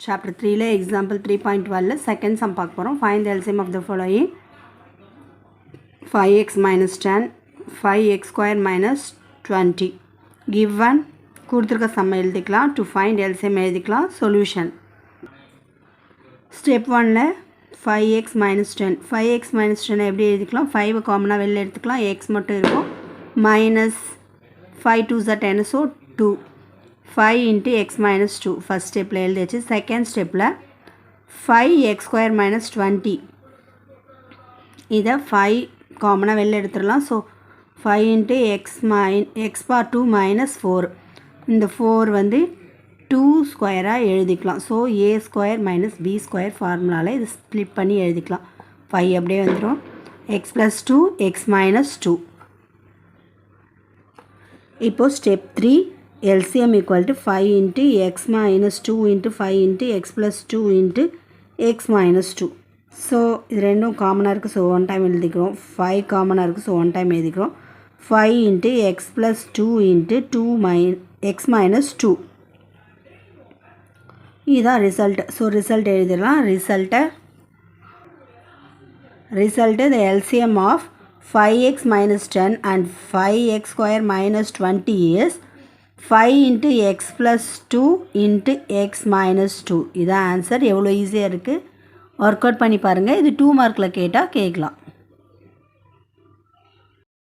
Chapter 3 example 3.12 second sum பார்க்க போறோம். Find the LCM of the following 5x minus 10 5x square minus 20 given கொடுத்திருக்க sum எழுதிக்கலாம். To find LCM எழுதிக்கலாம். Solution step 1ல 5x minus 10 5x minus 10 எப்படி எழுதிக்கலாம்? 5 காமனா வெளில எடுத்துக்கலாம். x மட்டும் இருக்கும். minus 5 2s are 10 so 2 5 into x minus 2 first step la எழுதியாச்சு. second step la 5x square minus 20 இத 5 காமனா வெளில எடுத்துறலாம். so 5 into x power 2 minus 4 இந்த 4 வந்து 2 ஸ்கொயரா எழுதிக்கலாம். so a square minus b square ஃபார்முலால இது ஸ்ப்ளிட் பண்ணி எழுதிக்கலாம். 5 அப்படியே வந்துரும். x plus 2 x minus 2. இப்போ step 3 LCM equal to 5 into x minus 2 into 5 into x plus 2 into x minus 2. So, இது ரெண்டும் காமனாக இருக்குது. ஸோ 1 டைம் எழுதிக்கிறோம். 5 காமனாக இருக்குது. ஸோ 1 டைம் எழுதிக்கிறோம். 5 into x plus 2 into x minus 2. இதுதான் ரிசல்ட். ஸோ ரிசல்ட் எழுதிடலாம். Result the LCM of 5x minus 10 and 5x square minus 20 is 5 into x plus 2 into x minus 2. இதான் ஆன்சர். எவ்வளோ ஈஸியாக இருக்குது. ஒர்க் அவுட் பண்ணி பாருங்கள். இது 2 மார்க்கில் கேட்டால் கேட்கலாம்.